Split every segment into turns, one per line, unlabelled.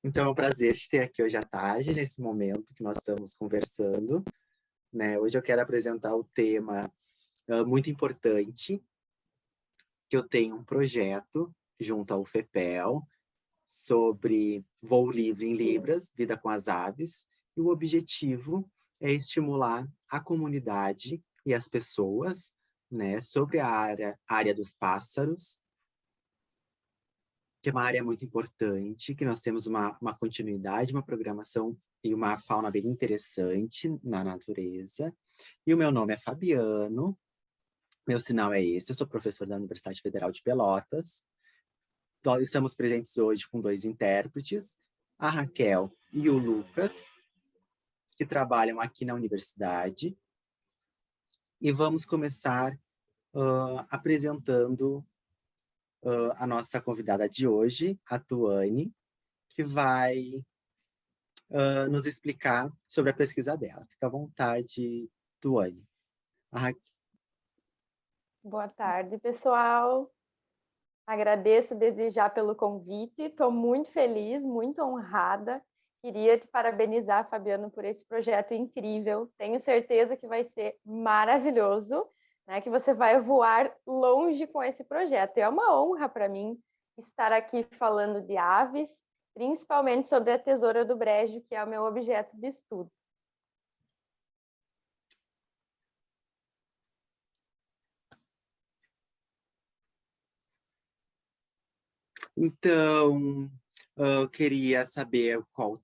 Então, é um prazer te ter aqui hoje à tarde, nesse momento que nós estamos conversando, né? Hoje eu quero apresentar o tema muito importante, que eu tenho um projeto junto ao FEPEL sobre voo livre em Libras, vida com as aves, e o objetivo é estimular a comunidade e as pessoas, né, sobre a área dos pássaros, que é uma área muito importante, que nós temos uma continuidade, uma programação e uma fauna bem interessante na natureza. E o meu nome é Fabiano, meu sinal é esse, eu sou professor da Universidade Federal de Pelotas. Nós estamos presentes hoje com 2 intérpretes, a Raquel e o Lucas, que trabalham aqui na universidade. E vamos começar apresentando a nossa convidada de hoje, a Tuane, que vai nos explicar sobre a pesquisa dela. Fica à vontade, Tuane.
Boa tarde, pessoal. Agradeço desde já pelo convite. Estou muito feliz, muito honrada. Queria te parabenizar, Fabiano, por esse projeto incrível. Tenho certeza que vai ser maravilhoso, né? Que você vai voar longe com esse projeto. É uma honra para mim estar aqui falando de aves, principalmente sobre a tesoura do brejo, que é o meu objeto de estudo.
Então, eu queria saber qual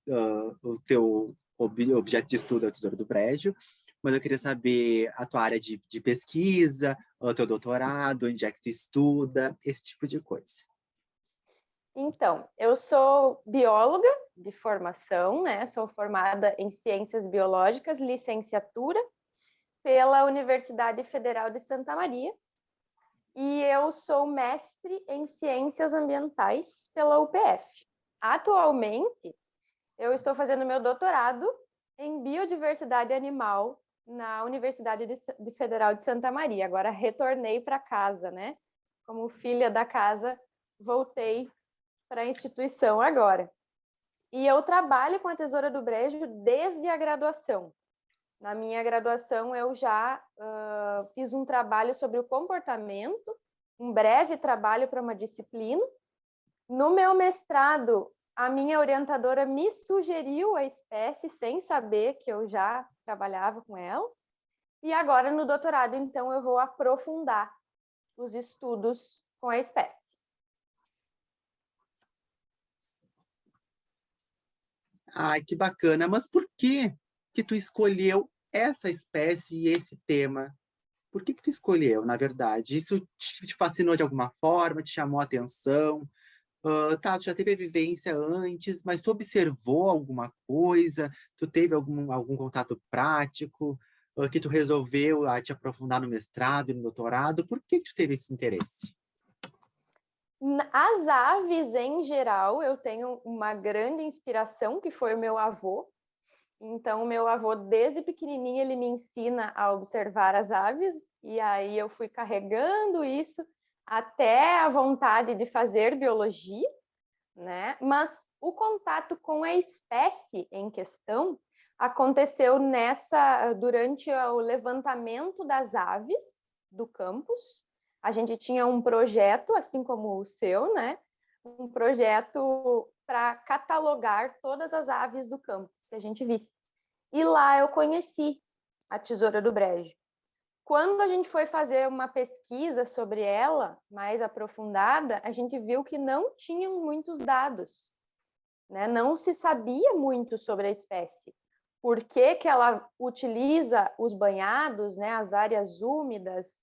o teu objeto de estudo é o Tesouro do Brejo, mas eu queria saber a tua área de pesquisa, o teu doutorado, onde é que tu estuda, esse tipo de coisa.
Então, eu sou bióloga de formação, né? Sou formada em Ciências Biológicas, licenciatura, pela Universidade Federal de Santa Maria. E eu sou mestre em Ciências Ambientais pela UPF. Atualmente, eu estou fazendo meu doutorado em Biodiversidade Animal na Universidade Federal de Santa Maria. Agora retornei para casa, né? Como filha da casa, voltei para a instituição agora. E eu trabalho com a Tesoura do Brejo desde a graduação. Na minha graduação, eu já fiz um trabalho sobre o comportamento, um breve trabalho para uma disciplina. No meu mestrado, a minha orientadora me sugeriu a espécie, sem saber que eu já trabalhava com ela. E agora, no doutorado, então, eu vou aprofundar os estudos com a espécie.
Ai, que bacana. Mas por que tu escolheu essa espécie e esse tema? Por que tu escolheu, na verdade? Isso te fascinou de alguma forma? Te chamou a atenção? Tá, tu já teve a vivência antes, mas tu observou alguma coisa? Tu teve algum contato prático? Que tu resolveu te aprofundar no mestrado e no doutorado? Por que tu teve esse interesse?
As aves, em geral, eu tenho uma grande inspiração, que foi o meu avô. Então, o meu avô, desde pequenininho, ele me ensina a observar as aves, e aí eu fui carregando isso até a vontade de fazer biologia, né? Mas o contato com a espécie em questão aconteceu durante o levantamento das aves do campus. A gente tinha um projeto, assim como o seu, né? Um projeto para catalogar todas as aves do campus que a gente visse. E lá eu conheci a tesoura do brejo. Quando a gente foi fazer uma pesquisa sobre ela, mais aprofundada, a gente viu que não tinham muitos dados, né? Não se sabia muito sobre a espécie. Por que que ela utiliza os banhados, né, as áreas úmidas?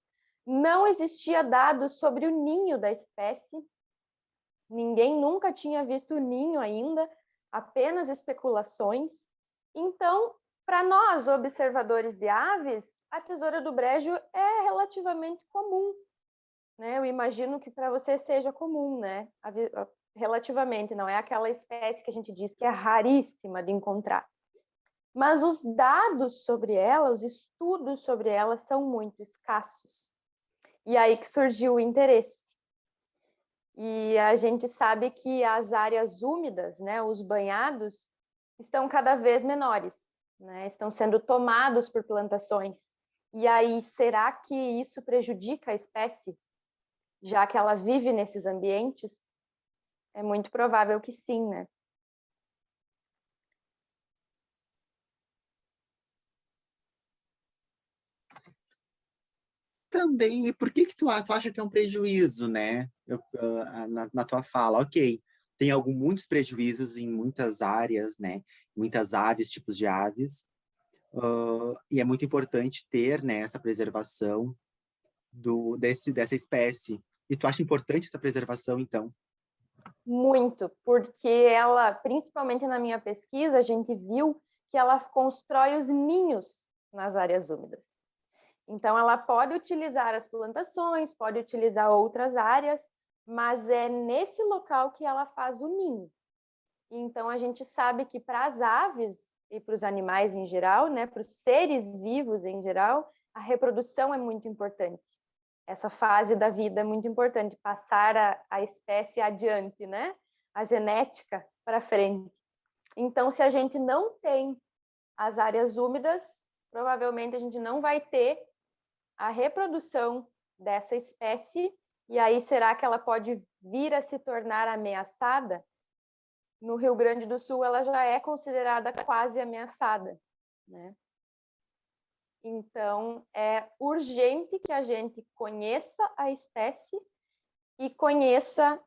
Não existia dados sobre o ninho da espécie. Ninguém nunca tinha visto o ninho ainda, apenas especulações. Então, para nós, observadores de aves, a tesoura do brejo é relativamente comum, né? Eu imagino que para você seja comum, né? Relativamente, não é aquela espécie que a gente diz que é raríssima de encontrar. Mas os dados sobre ela, os estudos sobre ela são muito escassos. E aí que surgiu o interesse. E a gente sabe que as áreas úmidas, né, os banhados, estão cada vez menores, né, estão sendo tomados por plantações. E aí, será que isso prejudica a espécie, já que ela vive nesses ambientes? É muito provável que sim, né?
Também, e por que que tu acha que é um prejuízo, né? Na tua fala, ok, tem muitos prejuízos em muitas áreas, né? Muitas aves, tipos de aves, e é muito importante ter, né, essa preservação dessa espécie. E tu acha importante essa preservação, então?
Muito, porque ela, principalmente na minha pesquisa, a gente viu que ela constrói os ninhos nas áreas úmidas. Então, ela pode utilizar as plantações, pode utilizar outras áreas, mas é nesse local que ela faz o ninho. Então, a gente sabe que para as aves e para os animais em geral, né, para os seres vivos em geral, a reprodução é muito importante. Essa fase da vida é muito importante, passar a espécie adiante, né? A genética para frente. Então, se a gente não tem as áreas úmidas, provavelmente a gente não vai ter a reprodução dessa espécie, e aí será que ela pode vir a se tornar ameaçada? No Rio Grande do Sul, ela já é considerada quase ameaçada, né? Então, é urgente que a gente conheça a espécie e conheça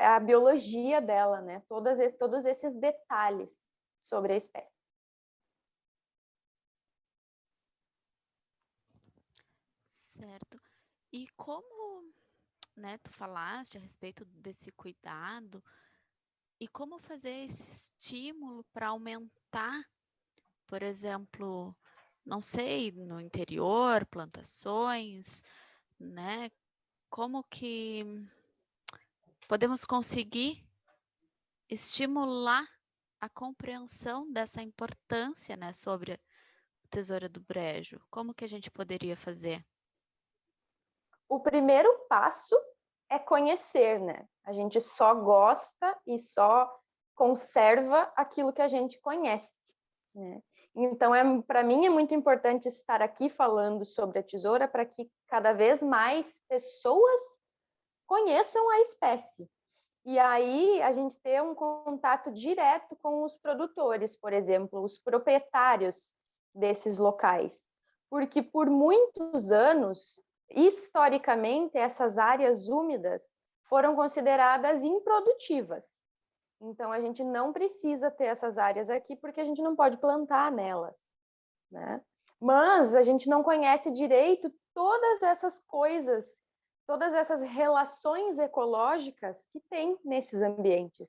a biologia dela, né? Todos esses detalhes sobre a espécie.
Certo. E como, né, tu falaste a respeito desse cuidado e como fazer esse estímulo para aumentar, por exemplo, não sei, no interior, plantações, né? Como que podemos conseguir estimular a compreensão dessa importância, né, sobre a tesoura do brejo? Como que a gente poderia fazer?
O primeiro passo é conhecer, né? A gente só gosta e só conserva aquilo que a gente conhece, né? Então, para mim é muito importante estar aqui falando sobre a tesoura para que cada vez mais pessoas conheçam a espécie. E aí a gente ter um contato direto com os produtores, por exemplo, os proprietários desses locais. Porque por muitos anos, historicamente, essas áreas úmidas foram consideradas improdutivas. Então a gente não precisa ter essas áreas aqui porque a gente não pode plantar nelas, né? Mas a gente não conhece direito todas essas coisas, todas essas relações ecológicas que tem nesses ambientes.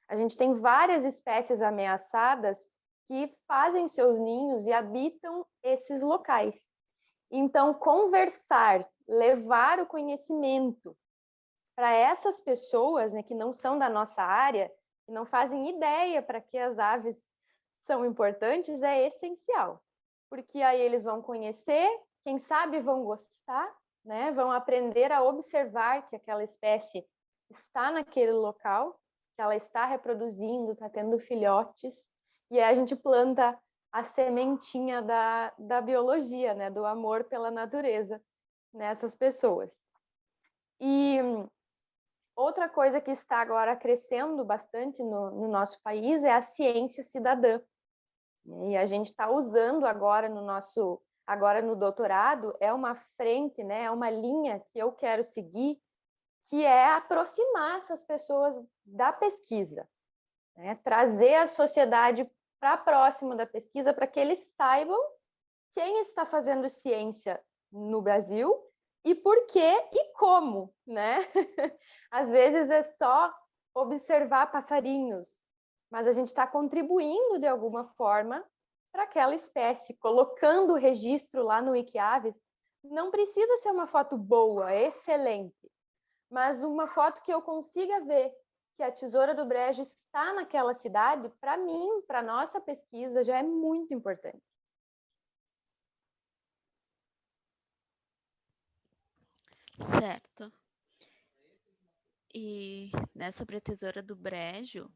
A gente tem várias espécies ameaçadas que fazem seus ninhos e habitam esses locais. Então, conversar, levar o conhecimento para essas pessoas, né, que não são da nossa área, que não fazem ideia para que as aves são importantes, é essencial. Porque aí eles vão conhecer, quem sabe vão gostar, né? Vão aprender a observar que aquela espécie está naquele local, que ela está reproduzindo, está tendo filhotes, e aí a gente planta a sementinha da biologia, né? Do amor pela natureza nessas pessoas. E outra coisa que está agora crescendo bastante no nosso país é a ciência cidadã. E a gente está usando agora no doutorado, é uma frente, né, é uma linha que eu quero seguir, que é aproximar essas pessoas da pesquisa, né? Trazer a sociedade para próximo da pesquisa, para que eles saibam quem está fazendo ciência no Brasil e por quê e como, né? Às vezes é só observar passarinhos, mas a gente está contribuindo de alguma forma para aquela espécie, colocando o registro lá no Wikiaves. Não precisa ser uma foto boa, excelente, mas uma foto que eu consiga ver que a tesoura do brejo está naquela cidade, para mim, para nossa pesquisa, já é muito importante.
Certo. E né, sobre a tesoura do brejo,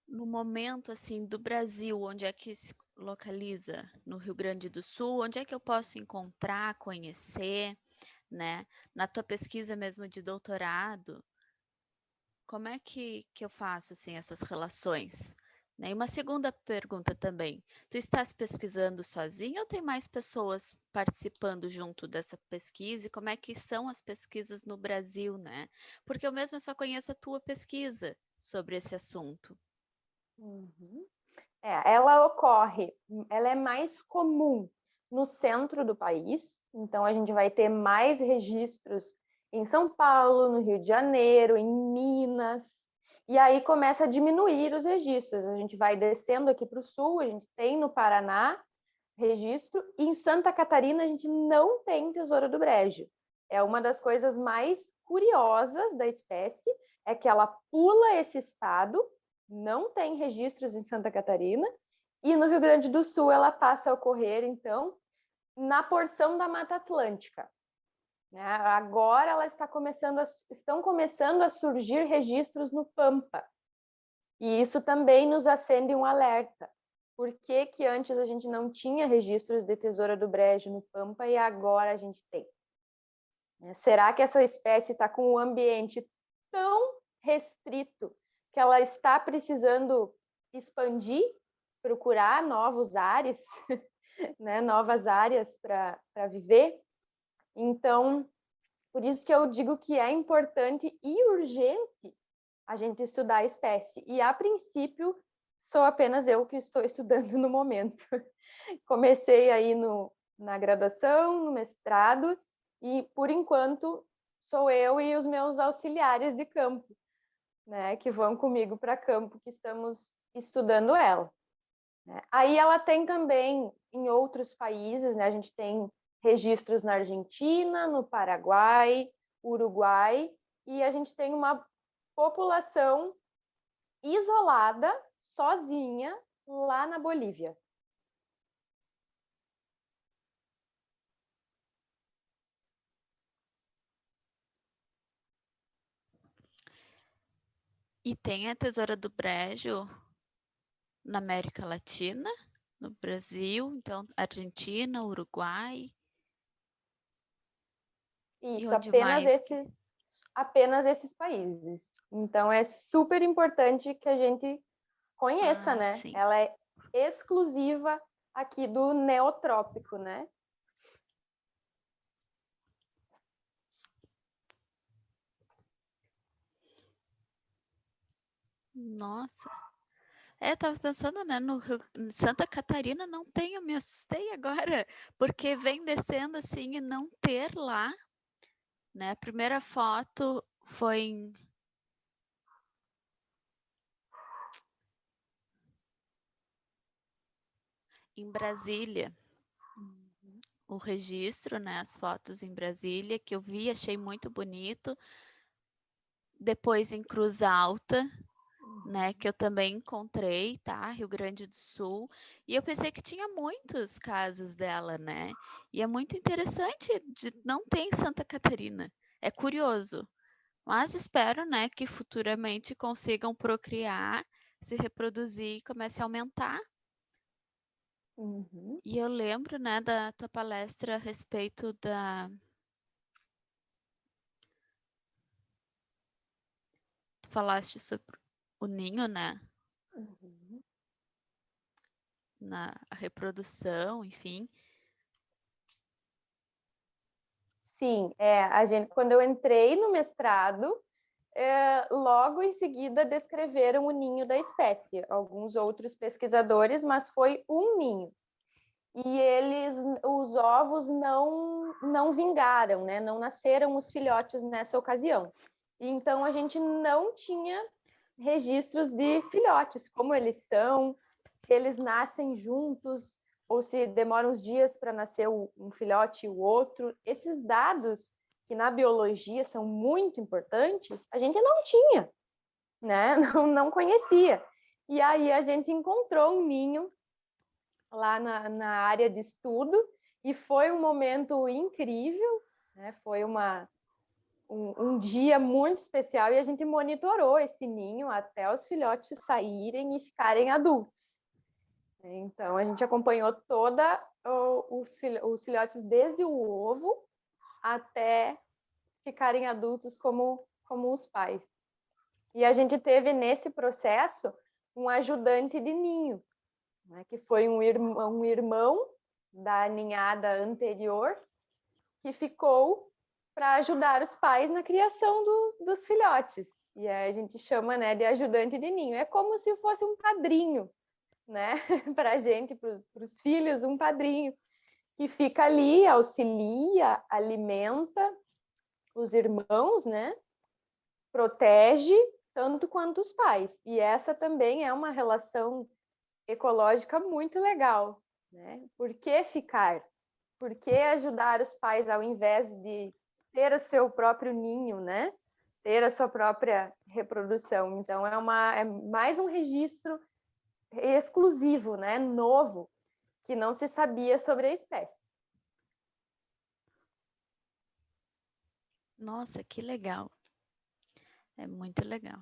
no momento assim do Brasil, onde é que se localiza? No Rio Grande do Sul? Onde é que eu posso encontrar, conhecer, né? Na tua pesquisa mesmo de doutorado, como é que eu faço assim essas relações? Né? E uma segunda pergunta também. Tu estás pesquisando sozinho ou tem mais pessoas participando junto dessa pesquisa? E como é que são as pesquisas no Brasil, né? Porque eu mesma só conheço a tua pesquisa sobre esse assunto.
Uhum. Ela é mais comum no centro do país, então a gente vai ter mais registros em São Paulo, no Rio de Janeiro, em Minas, e aí começa a diminuir os registros. A gente vai descendo aqui para o sul, a gente tem no Paraná registro, e em Santa Catarina a gente não tem tesoura do brejo. É uma das coisas mais curiosas da espécie, é que ela pula esse estado, não tem registros em Santa Catarina, e no Rio Grande do Sul ela passa a ocorrer, então, na porção da Mata Atlântica. Agora estão começando a surgir registros no Pampa. E isso também nos acende um alerta. Por que que antes a gente não tinha registros de tesoura do brejo no Pampa e agora a gente tem? Será que essa espécie está com um ambiente tão restrito que ela está precisando expandir, procurar novos ares, né, novas áreas para viver? Então, por isso que eu digo que é importante e urgente a gente estudar a espécie. E, a princípio, sou apenas eu que estou estudando no momento. Comecei aí na graduação, no mestrado, e, por enquanto, sou eu e os meus auxiliares de campo, né, que vão comigo para campo, que estamos estudando ela. Aí ela tem também em outros países, né, a gente tem registros na Argentina, no Paraguai, Uruguai, e a gente tem uma população isolada, sozinha, lá na Bolívia.
E tem a tesoura do brejo na América Latina, no Brasil, então Argentina, Uruguai.
Isso,
E onde mais?
apenas esses países. Então é super importante que a gente conheça, né?
Sim.
Ela é exclusiva aqui do neotrópico, né?
Nossa. Tava pensando, né, em Santa Catarina não tem, eu me assustei agora, porque vem descendo assim e não ter lá, né? A primeira foto foi em Brasília. O registro, né, as fotos em Brasília, que eu vi, achei muito bonito. Depois em Cruz Alta, né, que eu também encontrei, tá? Rio Grande do Sul. E eu pensei que tinha muitos casos dela, né? E é muito interessante, não tem em Santa Catarina. É curioso. Mas espero, né, que futuramente consigam procriar, se reproduzir e comece a aumentar.
Uhum.
E eu lembro, né, da tua palestra a respeito da... Tu falaste sobre o ninho, né?
Uhum.
Na reprodução, enfim.
Sim, quando eu entrei no mestrado, logo em seguida descreveram o ninho da espécie, alguns outros pesquisadores, mas foi um ninho. E os ovos não vingaram, né? Não nasceram os filhotes nessa ocasião. Então a gente não tinha registros de filhotes, como eles são, se eles nascem juntos ou se demoram uns dias para nascer um filhote e o outro. Esses dados que na biologia são muito importantes, a gente não tinha, né? Não conhecia. E aí a gente encontrou um ninho lá na área de estudo e foi um momento incrível, né? Foi um dia muito especial e a gente monitorou esse ninho até os filhotes saírem e ficarem adultos. Então, a gente acompanhou os filhotes desde o ovo até ficarem adultos como os pais. E a gente teve nesse processo um ajudante de ninho, né, que foi um irmão da ninhada anterior que ficou para ajudar os pais na criação dos filhotes. E aí a gente chama, né, de ajudante de ninho. É como se fosse um padrinho, né, para a gente, para os filhos, um padrinho que fica ali, auxilia, alimenta os irmãos, né, protege tanto quanto os pais. E essa também é uma relação ecológica muito legal, né? Por que ficar? Por que ajudar os pais ao invés de ter o seu próprio ninho, né? Ter a sua própria reprodução. Então é mais um registro exclusivo, né? Novo, que não se sabia sobre a espécie.
Nossa, que legal. É muito legal.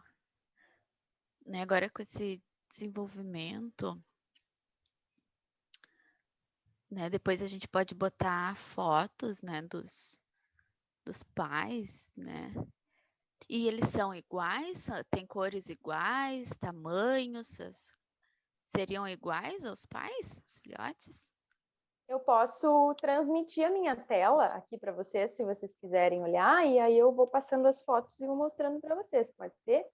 Né? Agora com esse desenvolvimento, né? Depois a gente pode botar fotos, né, dos pais, né? E eles são iguais? Tem cores iguais, tamanhos? Seriam iguais aos pais, os filhotes?
Eu posso transmitir a minha tela aqui para vocês, se vocês quiserem olhar, e aí eu vou passando as fotos e vou mostrando para vocês, pode ser?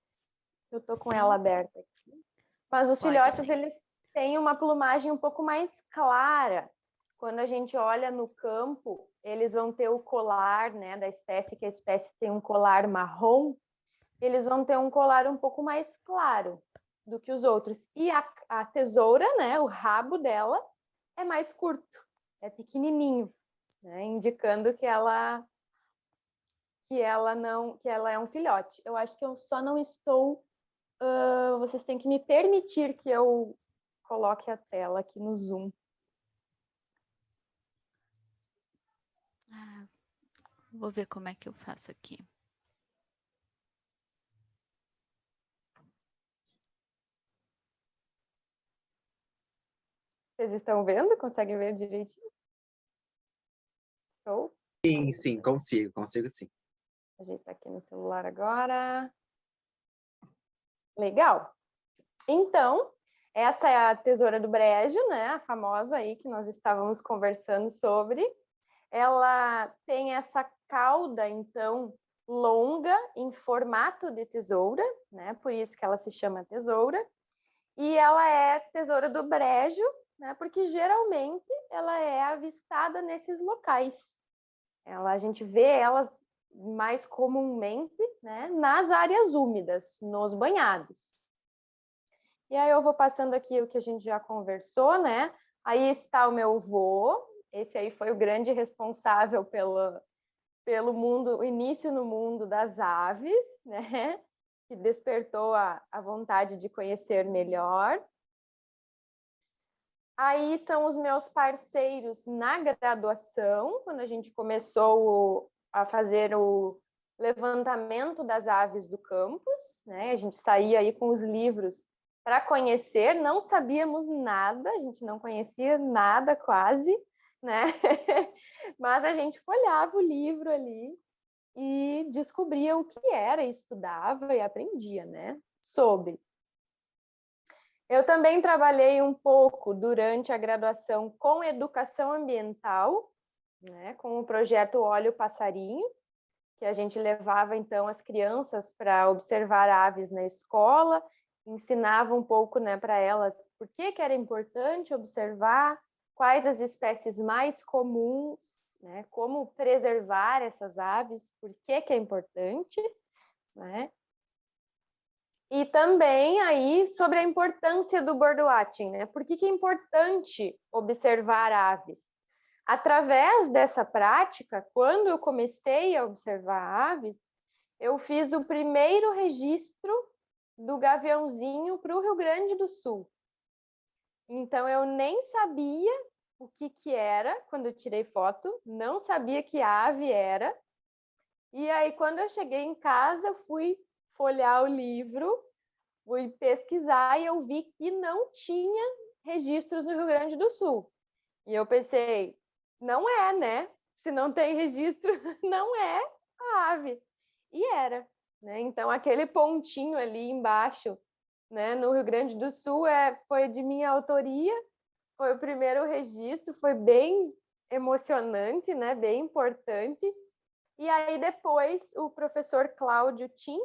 Eu tô com ela aberta aqui. Mas os filhotes, eles têm uma plumagem um pouco mais clara. Quando a gente olha no campo, eles vão ter o colar, né, da espécie, que a espécie tem um colar marrom, eles vão ter um colar um pouco mais claro do que os outros. E a tesoura, né, o rabo dela é mais curto, é pequenininho, né, indicando que ela é um filhote. Eu acho que eu só não estou. Vocês têm que me permitir que eu coloque a tela aqui no Zoom.
Vou ver como é que eu faço aqui.
Vocês estão vendo? Conseguem ver direitinho? Show?
Sim, consigo sim.
Ajeitar aqui no celular agora. Legal. Então, essa é a tesoura do brejo, né? A famosa aí que nós estávamos conversando sobre. Ela tem essa cauda, então, longa, em formato de tesoura, né? Por isso que ela se chama tesoura. E ela é tesoura do brejo, né? Porque geralmente ela é avistada nesses locais. A gente vê elas mais comumente, né, nas áreas úmidas, nos banhados. E aí eu vou passando aqui o que a gente já conversou, né? Aí está o meu vô, esse aí foi o grande responsável pelo mundo, o início no mundo das aves, né? Que despertou a vontade de conhecer melhor. Aí são os meus parceiros na graduação, quando a gente começou a fazer o levantamento das aves do campus, né? A gente saía aí com os livros para conhecer, não sabíamos nada, a gente não conhecia nada quase, né? Mas a gente folhava o livro ali e descobria o que era, estudava e aprendia, né? Sobre. Eu também trabalhei um pouco durante a graduação com educação ambiental, né, com o projeto Olha o Passarinho, que a gente levava então as crianças para observar aves na escola, ensinava um pouco, né, para elas por que era importante observar, quais as espécies mais comuns, né, como preservar essas aves, por que é importante, né? E também aí sobre a importância do birdwatching, né? Por que é importante observar aves? Através dessa prática, quando eu comecei a observar aves, eu fiz o primeiro registro do gaviãozinho para o Rio Grande do Sul. Então eu nem sabia o que era quando eu tirei foto, não sabia que ave era. E aí, quando eu cheguei em casa, eu fui folhear o livro, fui pesquisar e eu vi que não tinha registros no Rio Grande do Sul. E eu pensei, não é, né? Se não tem registro, não é a ave. E era, né? Então, aquele pontinho ali embaixo, né, no Rio Grande do Sul, foi de minha autoria, foi o primeiro registro, foi bem emocionante, né? Bem importante. E aí, depois, o professor Cláudio Tim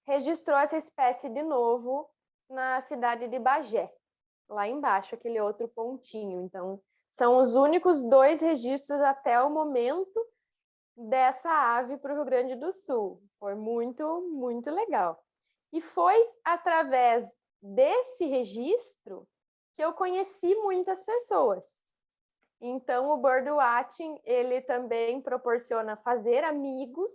registrou essa espécie de novo na cidade de Bagé, lá embaixo, aquele outro pontinho. Então, são os únicos 2 registros até o momento dessa ave para o Rio Grande do Sul. Foi muito, muito legal. E foi através desse registro que eu conheci muitas pessoas. Então, o birdwatching, ele também proporciona fazer amigos,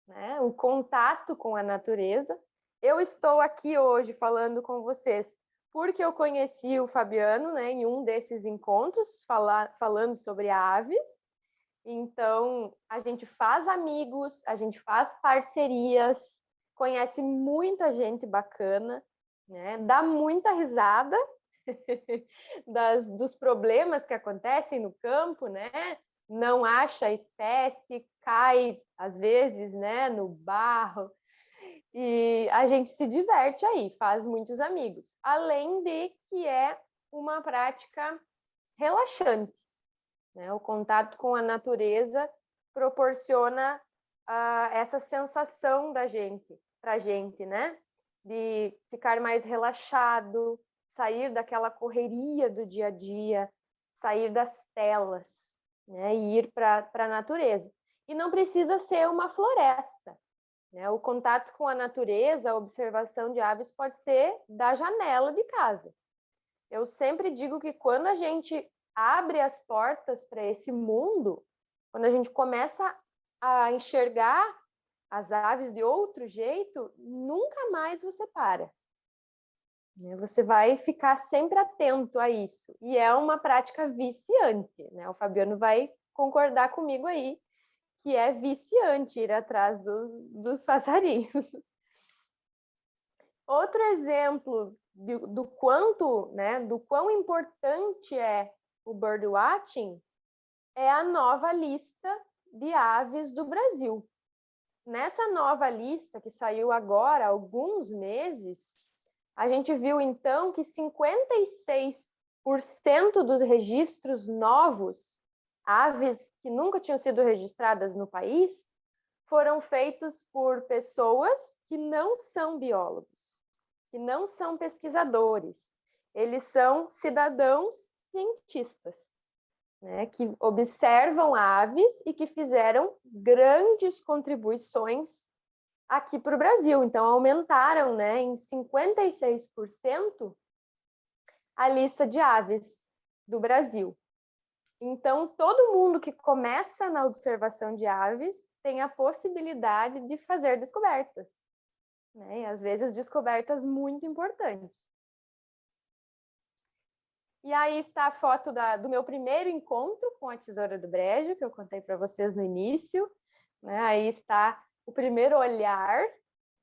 né? O contato com a natureza. Eu estou aqui hoje falando com vocês porque eu conheci o Fabiano, né, em um desses encontros, falando sobre aves. Então, a gente faz amigos, a gente faz parcerias, conhece muita gente bacana, né? Dá muita risada dos problemas que acontecem no campo, né? Não acha a espécie, cai às vezes, né, no barro. E a gente se diverte aí, faz muitos amigos. Além de que é uma prática relaxante, né? O contato com a natureza proporciona essa sensação da gente, pra gente, né? De ficar mais relaxado, sair daquela correria do dia a dia, sair das telas, né? E ir para a natureza. E não precisa ser uma floresta, né? O contato com a natureza, a observação de aves pode ser da janela de casa. Eu sempre digo que quando a gente abre as portas para esse mundo, quando a gente começa a enxergar as aves de outro jeito, nunca mais você para. Você vai ficar sempre atento a isso. E é uma prática viciante, né? O Fabiano vai concordar comigo aí, que é viciante ir atrás dos passarinhos. Outro exemplo do quanto, né, do quão importante é o birdwatching é a nova lista de aves do Brasil. Nessa nova lista, que saiu agora há alguns meses, a gente viu então que 56% dos registros novos, aves que nunca tinham sido registradas no país, foram feitos por pessoas que não são biólogos, que não são pesquisadores. Eles são cidadãos cientistas, né, que observam aves e que fizeram grandes contribuições aqui para o Brasil. Então, aumentaram, né, em 56% a lista de aves do Brasil. Então, todo mundo que começa na observação de aves tem a possibilidade de fazer descobertas, né? E às vezes descobertas muito importantes. E aí está a foto do meu primeiro encontro com a tesoura do brejo, que eu contei para vocês no início, né? Aí está o primeiro olhar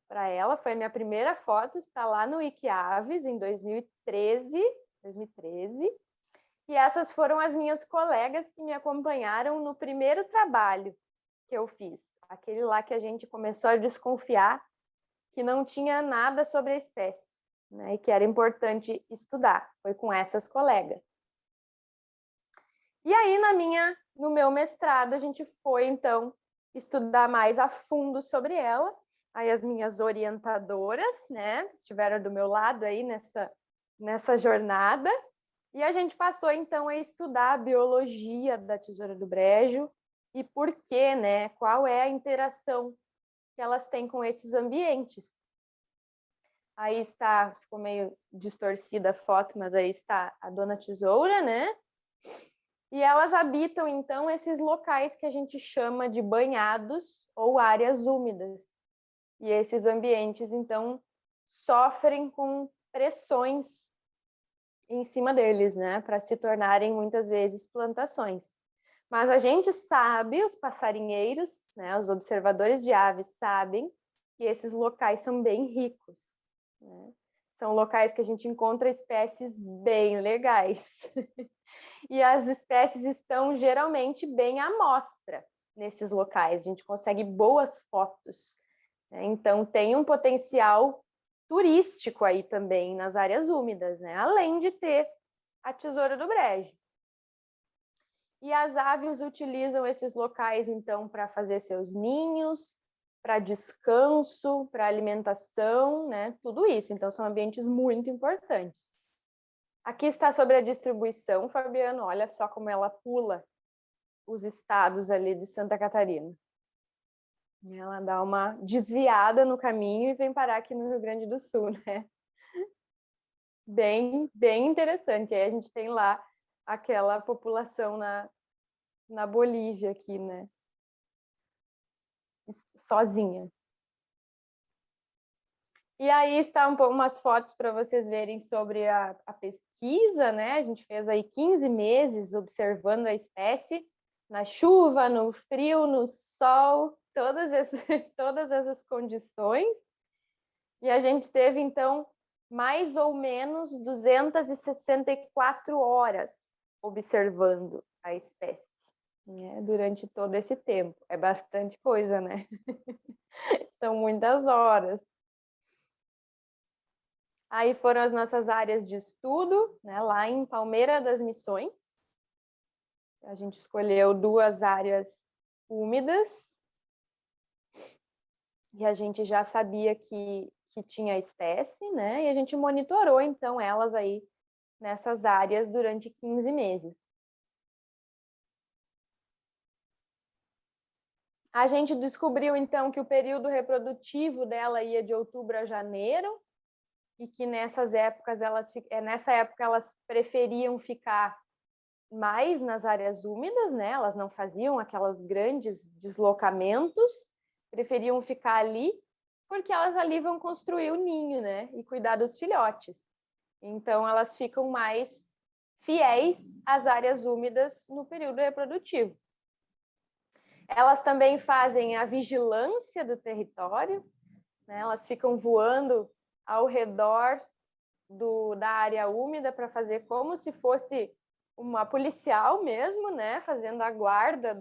para ela, foi a minha primeira foto, está lá no Wikiaves em 2013. E essas foram as minhas colegas que me acompanharam no primeiro trabalho que eu fiz, aquele lá que a gente começou a desconfiar que não tinha nada sobre a espécie, né, e que era importante estudar. Foi com essas colegas. E aí, no meu mestrado, a gente foi, então, estudar mais a fundo sobre ela. Aí as minhas orientadoras, né, estiveram do meu lado aí nessa jornada. E a gente passou, então, a estudar a biologia da tesoura do brejo e por quê, né? Qual é a interação que elas têm com esses ambientes. Aí está, ficou meio distorcida a foto, mas aí está a dona tesoura, né? E elas habitam, então, esses locais que a gente chama de banhados ou áreas úmidas. E esses ambientes, então, sofrem com pressões em cima deles, né? Para se tornarem, muitas vezes, plantações. Mas a gente sabe, os passarinheiros, né, os observadores de aves sabem que esses locais são bem ricos, né? São locais que a gente encontra espécies bem legais. E as espécies estão geralmente bem à mostra nesses locais. A gente consegue boas fotos, né? Então tem um potencial turístico aí também nas áreas úmidas, né? Além de ter a tesoura do brejo. E as aves utilizam esses locais, então, para fazer seus ninhos, para descanso, para alimentação, né? Tudo isso. Então, são ambientes muito importantes. Aqui está sobre a distribuição, Fabiano. Olha só como ela pula os estados ali de Santa Catarina. Ela dá uma desviada no caminho e vem parar aqui no Rio Grande do Sul, né? Bem interessante. Aí a gente tem lá aquela população na Bolívia aqui, né? Sozinha. E aí está umas fotos para vocês verem sobre a pesquisa, né? A gente fez aí 15 meses observando a espécie na chuva, no frio, no sol, todas essas condições. E a gente teve, então, mais ou menos 264 horas observando a espécie, né? Durante todo esse tempo. É bastante coisa, né? São muitas horas. Aí foram as nossas áreas de estudo, né, lá em Palmeira das Missões. A gente escolheu 2 áreas úmidas. E a gente já sabia que tinha espécie, né? E a gente monitorou, então, elas aí nessas áreas durante 15 meses. A gente descobriu, então, que o período reprodutivo dela ia de outubro a janeiro, e que nessa época elas preferiam ficar mais nas áreas úmidas, né? Elas não faziam aquelas grandes deslocamentos, preferiam ficar ali, porque elas ali vão construir o ninho, né? E cuidar dos filhotes. Então elas ficam mais fiéis às áreas úmidas no período reprodutivo. Elas também fazem a vigilância do território, né? Elas ficam voando ao redor da área úmida para fazer como se fosse uma policial mesmo, né? Fazendo a guarda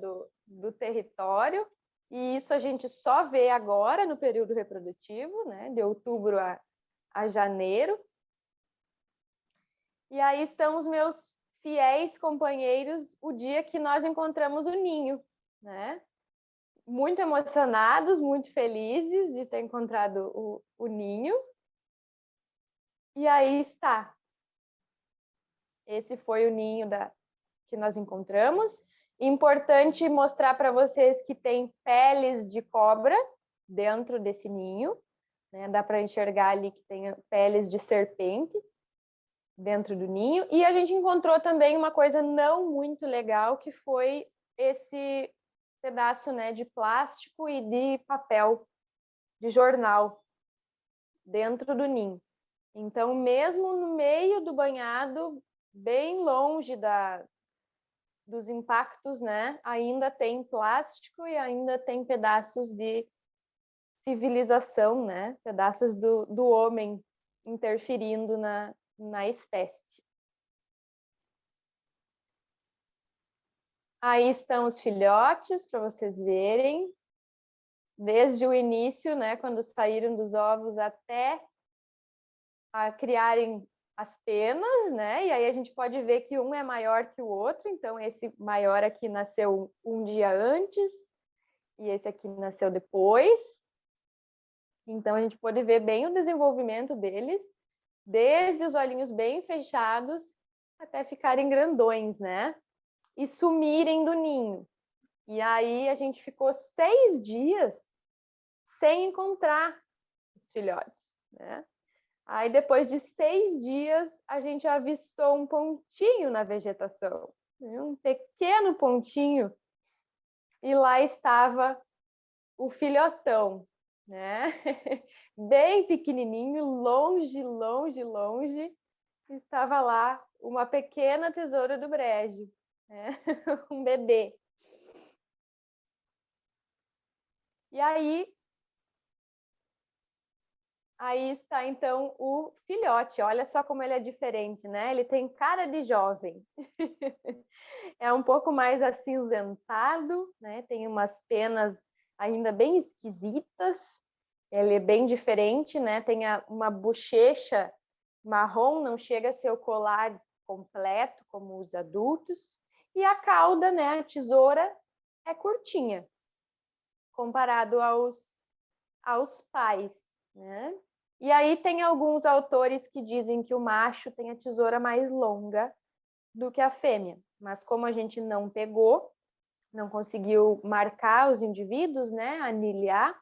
do território. E isso a gente só vê agora no período reprodutivo, né? De outubro a janeiro. E aí estão os meus fiéis companheiros o dia que nós encontramos o ninho, né? Muito emocionados, muito felizes de ter encontrado o ninho. E aí está. Esse foi o ninho que nós encontramos. Importante mostrar para vocês que tem peles de cobra dentro desse ninho, né? Dá para enxergar ali que tem peles de serpente dentro do ninho. E a gente encontrou também uma coisa não muito legal, que foi esse pedaço, né, de plástico e de papel de jornal dentro do ninho. Então, mesmo no meio do banhado, bem longe dos impactos, né, ainda tem plástico e ainda tem pedaços de civilização, né, pedaços do homem interferindo na espécie. Aí estão os filhotes, para vocês verem, desde o início, né, quando saíram dos ovos até a criarem as penas, né? E aí a gente pode ver que um é maior que o outro, então esse maior aqui nasceu um dia antes e esse aqui nasceu depois. Então a gente pode ver bem o desenvolvimento deles, desde os olhinhos bem fechados até ficarem grandões, né? E sumirem do ninho. E aí a gente ficou 6 dias sem encontrar os filhotes, né? Aí, depois de 6 dias, a gente avistou um pontinho na vegetação, um pequeno pontinho, e lá estava o filhotão, né? Bem pequenininho, longe, longe, longe, estava lá uma pequena tesoura do brejo. né? Um bebê. E aí está então o filhote. Olha só como ele é diferente, né? Ele tem cara de jovem. É um pouco mais acinzentado, né? Tem umas penas ainda bem esquisitas. Ele é bem diferente, né? Tem uma bochecha marrom, não chega a ser o colar completo como os adultos. E a cauda, né? A tesoura é curtinha comparado aos pais, né? E aí tem alguns autores que dizem que o macho tem a tesoura mais longa do que a fêmea, mas como a gente não pegou, não conseguiu marcar os indivíduos, né, anilhar,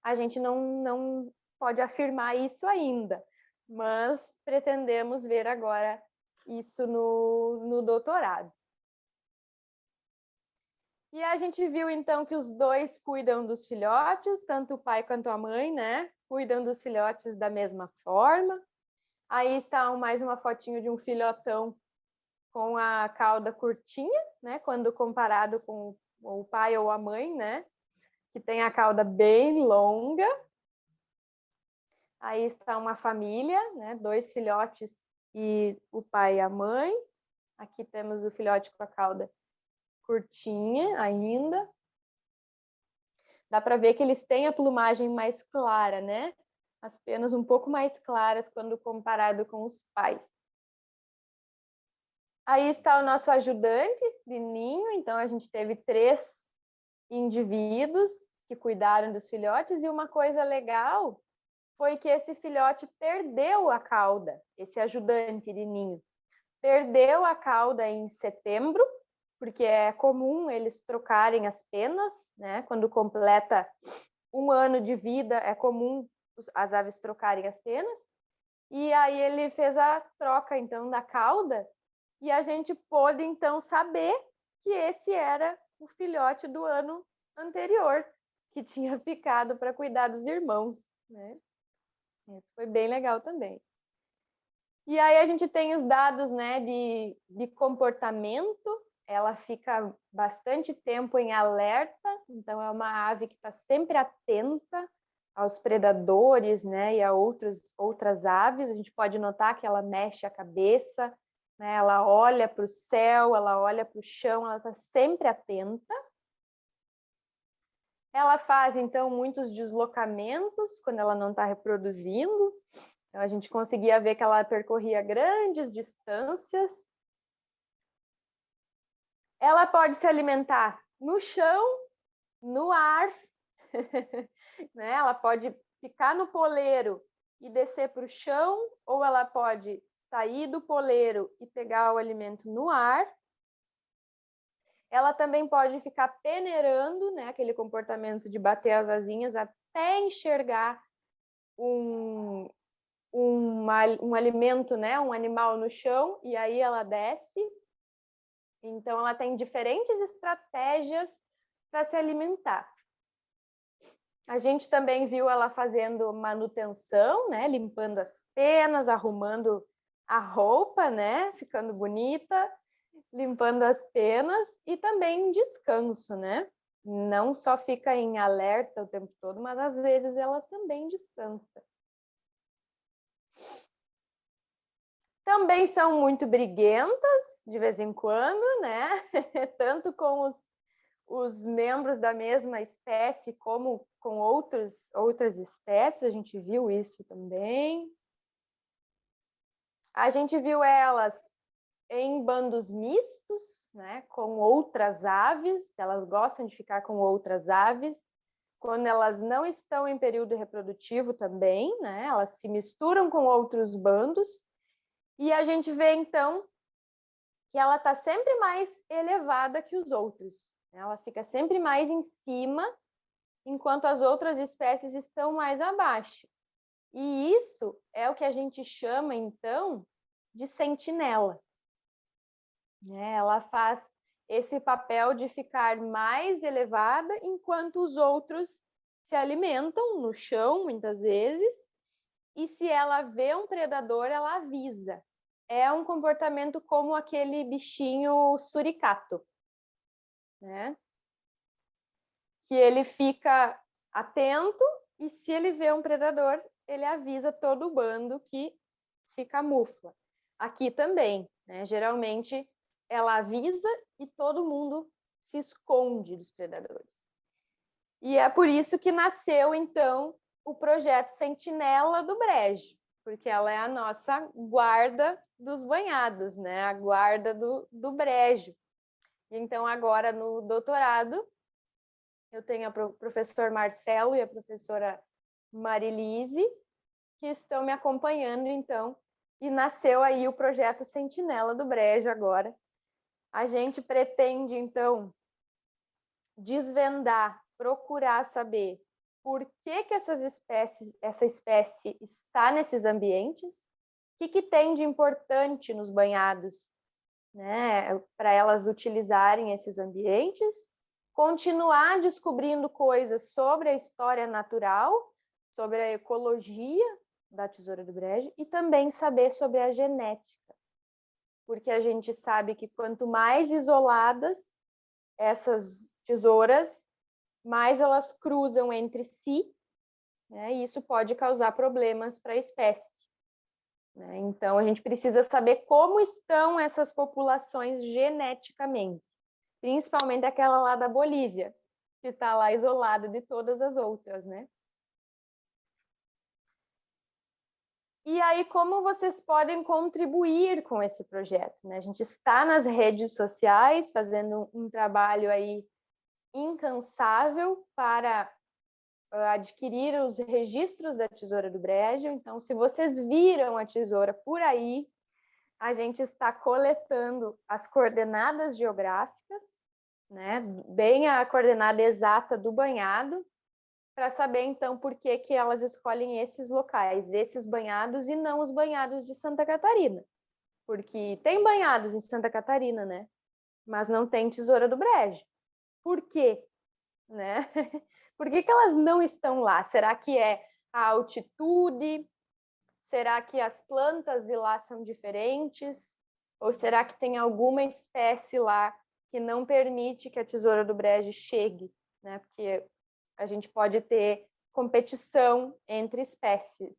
a gente não pode afirmar isso ainda, mas pretendemos ver agora isso no doutorado. E a gente viu, então, que os dois cuidam dos filhotes, tanto o pai quanto a mãe, né? Cuidam dos filhotes da mesma forma. Aí está mais uma fotinho de um filhotão com a cauda curtinha, né? Quando comparado com o pai ou a mãe, né? Que tem a cauda bem longa. Aí está uma família, né? 2 filhotes e o pai e a mãe. Aqui temos o filhote com a cauda curtinha ainda. Dá para ver que eles têm a plumagem mais clara, né? As penas um pouco mais claras quando comparado com os pais. Aí está o nosso ajudante de ninho. Então, a gente teve 3 indivíduos que cuidaram dos filhotes. E uma coisa legal foi que esse filhote perdeu a cauda, esse ajudante de ninho. Perdeu a cauda em setembro, porque é comum eles trocarem as penas, né? Quando completa 1 ano de vida, é comum as aves trocarem as penas. E aí ele fez a troca, então, da cauda, e a gente pôde, então, saber que esse era o filhote do ano anterior, que tinha ficado para cuidar dos irmãos, né? Isso foi bem legal também. E aí a gente tem os dados, né, de comportamento. Ela fica bastante tempo em alerta, então é uma ave que está sempre atenta aos predadores, né, e a outras aves. A gente pode notar que ela mexe a cabeça, né, ela olha para o céu, ela olha para o chão, ela está sempre atenta. Ela faz, então, muitos deslocamentos quando ela não está reproduzindo. Então, a gente conseguia ver que ela percorria grandes distâncias. Ela pode se alimentar no chão, no ar, né? Ela pode ficar no poleiro e descer para o chão, ou ela pode sair do poleiro e pegar o alimento no ar. Ela também pode ficar peneirando, né? Aquele comportamento de bater as asinhas até enxergar um alimento, né? Um animal no chão, e aí ela desce. Então, ela tem diferentes estratégias para se alimentar. A gente também viu ela fazendo manutenção, né? Limpando as penas, arrumando a roupa, né? Ficando bonita, limpando as penas e também descanso, né? Não só fica em alerta o tempo todo, mas às vezes ela também descansa. Também são muito briguentas, de vez em quando, né? Tanto com os membros da mesma espécie, como com outras espécies, a gente viu isso também. A gente viu elas em bandos mistos, né, com outras aves, elas gostam de ficar com outras aves. Quando elas não estão em período reprodutivo também, né, elas se misturam com outros bandos. E a gente vê, então, que ela está sempre mais elevada que os outros. Ela fica sempre mais em cima, enquanto as outras espécies estão mais abaixo. E isso é o que a gente chama, então, de sentinela. Ela faz esse papel de ficar mais elevada, enquanto os outros se alimentam no chão, muitas vezes, e se ela vê um predador, ela avisa. é um comportamento como aquele bichinho suricato, né? Que ele fica atento e se ele vê um predador, ele avisa todo o bando que se camufla. Aqui também, né? Geralmente ela avisa e todo mundo se esconde dos predadores. E é por isso que nasceu, então, o projeto Sentinela do Brejo, porque ela é a nossa guarda dos banhados, né? A guarda do brejo. Então, agora no doutorado, eu tenho o professor Marcelo e a professora Marilise, que estão me acompanhando, então, e nasceu aí o projeto Sentinela do Brejo agora. A gente pretende, então, desvendar, procurar saber por que essa espécie está nesses ambientes, o que tem de importante nos banhados, né, para elas utilizarem esses ambientes, continuar descobrindo coisas sobre a história natural, sobre a ecologia da tesoura do brejo e também saber sobre a genética, porque a gente sabe que quanto mais isoladas essas tesouras, mais elas cruzam entre si, né, e isso pode causar problemas para a espécie. Né? Então, a gente precisa saber como estão essas populações geneticamente, principalmente aquela lá da Bolívia, que está lá isolada de todas as outras, né? E aí, como vocês podem contribuir com esse projeto? Né? A gente está nas redes sociais fazendo um trabalho aí incansável para adquirir os registros da tesoura do brejo. Então, se vocês viram a tesoura por aí, a gente está coletando as coordenadas geográficas, né? Bem a coordenada exata do banhado, para saber, então, por que elas escolhem esses locais, esses banhados, e não os banhados de Santa Catarina. Porque tem banhados em Santa Catarina, né? Mas não tem tesoura do brejo. Por quê? Né? Por que elas não estão lá? Será que é a altitude? Será que as plantas de lá são diferentes? Ou será que tem alguma espécie lá que não permite que a tesoura do brejo chegue? Né? Porque a gente pode ter competição entre espécies.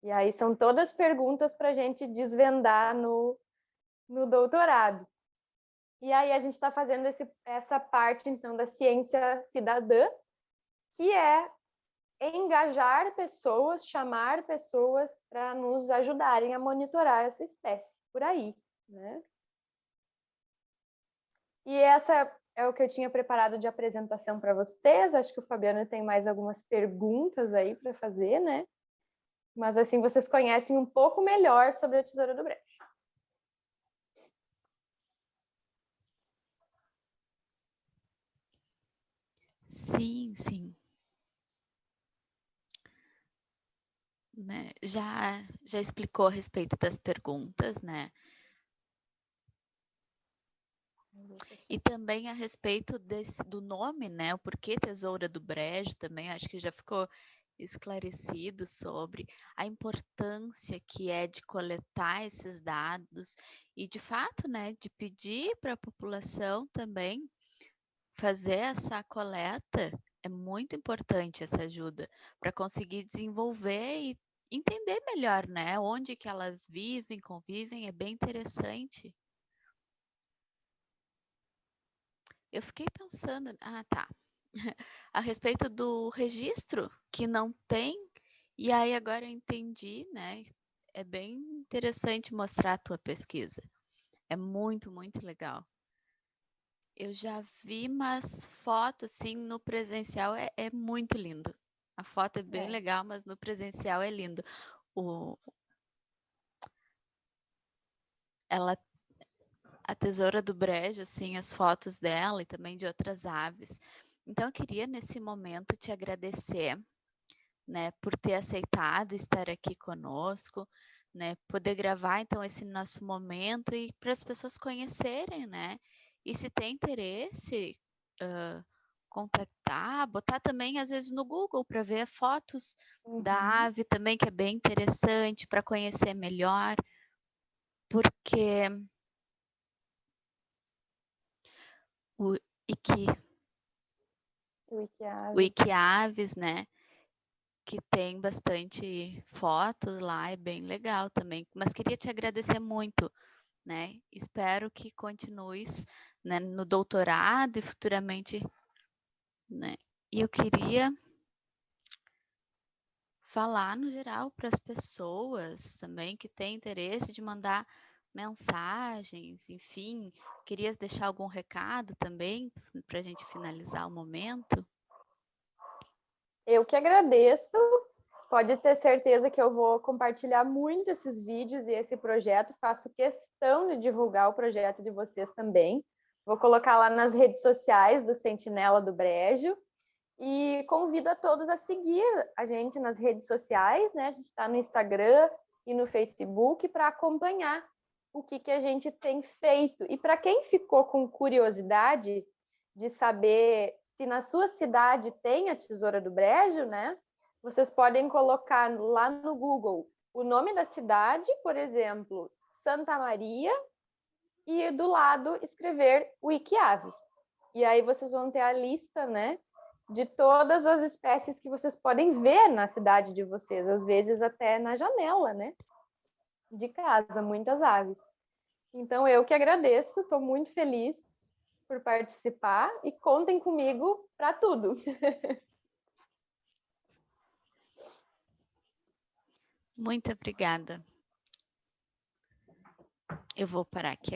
E aí são todas perguntas para a gente desvendar no doutorado. E aí a gente está fazendo essa parte, então, da ciência cidadã, que é engajar pessoas, chamar pessoas para nos ajudarem a monitorar essa espécie por aí, né? E essa é o que eu tinha preparado de apresentação para vocês. Acho que o Fabiano tem mais algumas perguntas aí para fazer, né? Mas assim vocês conhecem um pouco melhor sobre a tesoura do brejo.
Sim, sim. Né? Já explicou a respeito das perguntas, né? E também a respeito do nome, né? O porquê Tesoura do Brejo também, acho que já ficou esclarecido sobre a importância que é de coletar esses dados e, de fato, né, de pedir para a população também fazer essa coleta. É muito importante essa ajuda para conseguir desenvolver e entender melhor, né, onde que elas vivem, convivem, é bem interessante. Eu fiquei pensando, tá, a respeito do registro que não tem, e aí agora eu entendi, né? É bem interessante mostrar a tua pesquisa. É muito, muito legal. Eu já vi umas fotos, assim, no presencial é muito lindo. A foto é bem legal, mas no presencial é lindo. A tesoura do brejo, assim, as fotos dela e também de outras aves. Então, eu queria, nesse momento, te agradecer, né, por ter aceitado estar aqui conosco, né, poder gravar, então, esse nosso momento e para as pessoas conhecerem, né, e se tem interesse, contactar, botar também, às vezes, no Google para ver fotos da ave também, que é bem interessante, para conhecer melhor. porque o Wikiaves, né, que tem bastante fotos lá, é bem legal também. Mas queria te agradecer muito, né? Espero que continues, né, no doutorado e futuramente, né? E eu queria falar no geral para as pessoas também que têm interesse de mandar mensagens, enfim. Querias deixar algum recado também para a gente finalizar o momento?
Eu que agradeço. Pode ter certeza que eu vou compartilhar muito esses vídeos e esse projeto. Faço questão de divulgar o projeto de vocês também. Vou colocar lá nas redes sociais do Sentinela do Brejo. E convido a todos a seguir a gente nas redes sociais, né? A gente está no Instagram e no Facebook para acompanhar o que a gente tem feito. E para quem ficou com curiosidade de saber se na sua cidade tem a Tesoura do Brejo, né? Vocês podem colocar lá no Google o nome da cidade, por exemplo, Santa Maria, e do lado escrever Wikiaves. E aí vocês vão ter a lista, né, de todas as espécies que vocês podem ver na cidade de vocês, às vezes até na janela, né, de casa, muitas aves. Então eu que agradeço, estou muito feliz por participar e contem comigo para tudo.
Muito obrigada. Eu vou parar aqui.